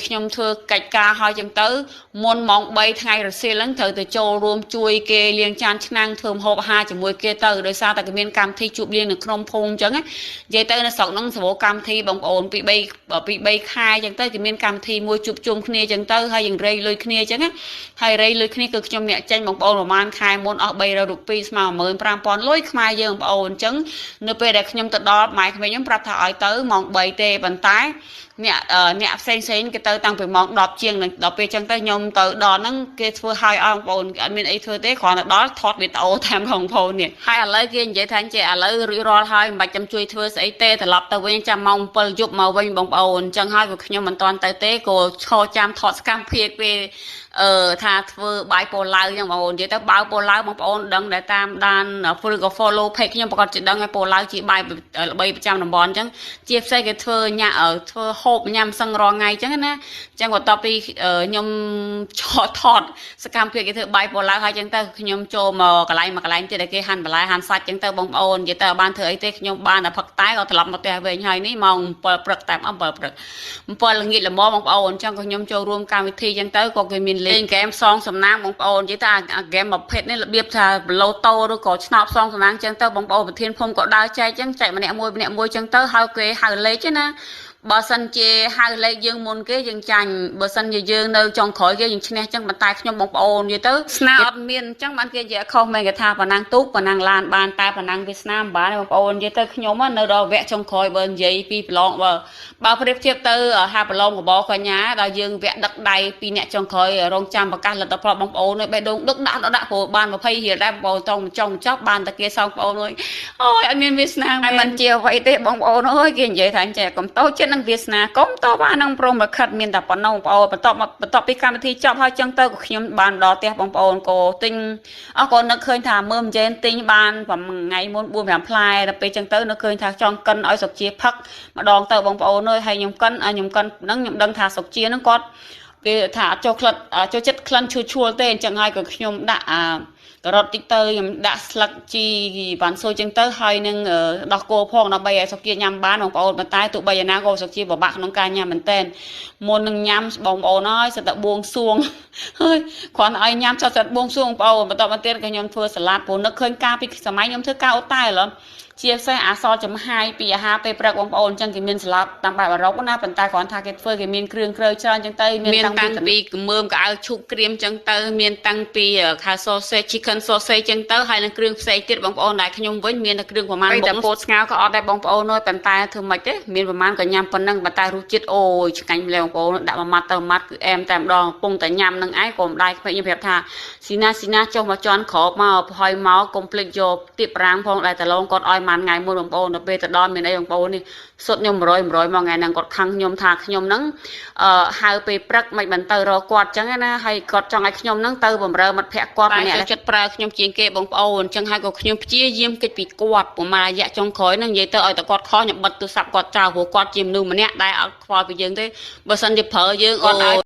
ខ្ញុំធ្វើកិច្ចការហើយចឹងទៅមុនម៉ោង3ថ្ងៃរសៀលហ្នឹងត្រូវទៅចូលរួមជួយគេលាងចានឆ្នាំងធ្វើម្ហូបអាហារជាមួយគេទៅដោយសារតែគេមានកម្មវិធីជួបលៀងនៅក្នុងភូមិអញ្ចឹងនិយាយទៅនៅស្រុកហ្នឹងសម្បូរកម្មវិធីបងប្អូនពី3ខែអញ្ចឹងទៅគេមានកម្មវិធីមួយជួបជុំគ្នាអញ្ចឹងទៅហើយយើងរៃលុយគ្នាអញ្ចឹងហើយរៃលុយគ្នាគឺខ្ញុំអ្នកចេញបងប្អូនប្រហែលខែមុនអស់300រូបស្មើ15000លុយខ្មែរយើងបងប្អូនអញ្ចឹងនៅពេលដែលខ្ញុំទៅដល់ម៉ែក្មេងខ្ញុំប្រាប់ថាឲ្យទៅម៉ោង3ទេប៉ុន្តែអ្នកផ្សេងគេទៅតាំងពីម៉ោង10ជាងដល់ពេលចឹងទៅខ្ញុំទៅដល់ហ្នឹងគេធ្វើឲ្យបងប្អូនអត់មានអីធ្វើទេគ្រាន់តែដល់ថតវីដេអូតាមបងប្អូននេះហើយឥឡូវគេនិយាយថាចេះឥឡូវរួចរាល់ហើយមិនបាច់ចាំជួយធ្វើស្អីទេត្រឡប់ទៅវិញចាំម៉ោង7យប់មកវិញបងប្អូនអញ្ចឹងហើយពួកខ្ញុំមិនតាន់ទៅទេក៏ឈរចាំថតសកម្មភាពពេលថាធ្វើបាយពោឡាវចឹងបងប្អូននិយាយទៅបើពោឡាវបងប្អូនដឹងដែលតាមដាន full ក៏ follow page ខ្ញុំប្រកាសជាដឹងឲ្យពោឡាវជាបាយល្បីប្រចាំតំបន់អញ្ចឹងជាផ្សេងគេធ្វើធ្វើហូបញ៉ាំសឹងរាល់ថ្ងៃអញ្ចឹងណាអញ្ចឹងបន្ទាប់ពីខ្ញុំឆោតថតសកម្មភាពគេធ្វើបាយពោឡាវហើយអញ្ចឹងទៅខ្ញុំចូលមកកន្លែងទៀតដែលគេហាន់បន្លែហាន់សាច់អញ្ចឹងទៅបងប្អូននិយាយទៅបានធ្វើអីទេខ្ញុំបានតែផឹកតែក៏ត្រឡប់មកផ្ទះវិញហើយនេះម៉ោង7ព្រឹកតែ7ព្រឹក7ល្ងាចល្មមបងប្អូនអញ្ចឹងក៏ខ្ញុំចូលរួមកម្មវិធីអញ្ចឹងទៅក៏គេមានលេងហ្គេមសងសំណាងបងប្អូននិយាយថាហ្គេមប្រភេទនេះរបៀបថាប្លូតូឬក៏ឆ្នោតសងសំណាងអញ្ចឹងទៅបងប្អូនប្រធានភូមិក៏ដើរចែកអញ្ចឹងចែកម្នាក់មួយអញ្ចឹងទៅហើយគេហៅលេខណាបើសិនជាហៅលេខយើងមុនគេយើងចាញ់បើសិនជាយើងនៅចុងក្រោយគេយើងឈ្នះអញ្ចឹងប៉ុន្តែខ្ញុំបងប្អូននិយាយទៅស្នាអត់មានអញ្ចឹងបានគេនិយាយខុសមែនគេថាប៉ណ្ណាំងទូកប៉ណ្ណាំងឡានបានតែប៉ណ្ណាំងវាស្នាមបានបងប្អូននិយាយទៅខ្ញុំនៅដល់វគ្គចុងក្រោយបើនិយាយពីប្រឡងបើប្រៀបធៀបទៅហាប្រឡងកបកញ្ញាដល់យើងវគ្គដឹកដៃពីអ្នកចុងក្រោយរងចាំប្រកាសលទ្ធផលបងប្អូនបេះដូងដឹកដាក់ព្រោះបាន20រៀលដែរបងប្អូនចង់ចប់បានតែគេសងបងប្អូនអូយអត់មានវាសនាហើយមិនជាអ្វីទេបងប្អូនអើយគេនិយាយថាចេះកុំតូចចិត្តនឹងវាសនាកុំតបអានឹងព្រមរខិតមានតែប៉ុណ្ណឹងបងប្អូនបន្ទាប់ពីកម្មវិធីចប់ហើយចឹងទៅក៏ខ្ញុំបានដល់ផ្ទះបងប្អូនក៏ទិញក៏នឹកឃើញថាមើលមិនចេះទិញបានថ្ងៃមុន4-5ផ្លែដល់ពេលចឹងទៅនឹកឃើញថាចង់កិនឲ្យសុកជាផឹកម្ដងទៅបងប្អូនអើយហើយខ្ញុំកិនហ្នឹងខ្ញុំដឹងថាសុកជាហ្នឹងគាត់គេថាចូលចិត្តក្លិនឈួលទេអញ្ចឹងហើយក៏ខ្ញុំដាក់ការ៉ុតតិចទៅខ្ញុំដាក់ស្លឹកជីវ៉ាន់ស៊ុយចឹងទៅហើយនឹងដោះគោផងដើម្បីឲ្យសុកជាញ៉ាំបានបងប្អូនប៉ុន្តែទោះបីយ៉ាងណាក៏សុកជាពិបាកក្នុងការញ៉ាំមែនតើមុននឹងញ៉ាំបងប្អូនហើយសិតតែបួងសួងហើយគ្រាន់តែឲ្យញ៉ាំសិតបួងសួងបងប្អូនបន្តមកទៀតក៏ខ្ញុំធ្វើសាឡាតព្រោះនឹកឃើញការពីសម័យខ្ញុំធ្វើការអូតែឥឡូវជាផ្សេងអាសចំហាយពីអាហារពេលព្រឹកបងប្អូនអញ្ចឹងគេមានសាឡាតតាមបែបអឺរ៉ុបណាប៉ុន្តែគ្រាន់ថាគេធ្វើគេមានគ្រឿងច្រើនអញ្ចឹងទៅមានតាំងពីគមើមកៅអៅឈូកក្រៀមអញ្ចឹងទៅមានតាំងពីខាសសេ chicken sausage អញ្ចឹងទៅហើយនឹងគ្រឿងផ្សេងទៀតបងប្អូនដែលខ្ញុំវិញមានតែគ្រឿងប្រមាណតែពោតស្ងោរក៏អត់ដែរបងប្អូនអើយប៉ុន្តែធ្វើម៉េចទេមានប្រមាណក៏ញ៉ាំប៉ុណ្ណឹងប៉ុន្តែរសជាតិអូយឆ្ងាញ់ម្ល៉េះបងប្អូនដាក់មួយម៉ាត់ទៅម៉ាត់គឺអែមតែម្ដងកំពុងតែញ៉ាំនឹងឯងក៏មិនដែរខ្ញុំប្រាប់ថាស៊ីណាចុះមកជន់ក្របមកហើយមកកុំភ្លេចយកទៀបប្រាំងផងដែលតឡងគាត់ឲ្យមួយថ្ងៃមួយបងប្អូនដល់ពេលទៅដល់មានអីបងប្អូននេះសុទ្ធខ្ញុំ100មកថ្ងៃហ្នឹងគាត់ខឹងខ្ញុំថាខ្ញុំហ្នឹងហៅពេលព្រឹកមិនបានទៅរកគាត់អញ្ចឹងណាហើយគាត់ចង់ឲ្យខ្ញុំហ្នឹងទៅបំរើមិត្តភក្តិគាត់ម្នាក់ចិត្តប្រើខ្ញុំជាងគេបងប្អូនអញ្ចឹងហើយក៏ខ្ញុំព្យាយាមគិតពីគាត់ប្រហែលរយៈចុងក្រោយហ្នឹងនិយាយទៅឲ្យតែគាត់ខុសខ្ញុំបិទទូរស័ព្ទគាត់ចោលព្រោះគាត់ជាមនុស្សម្នាក់ដែលអត់ខ្វល់ពីយើងទេបើសិនជាប្រើយើងអត់ឲ្យ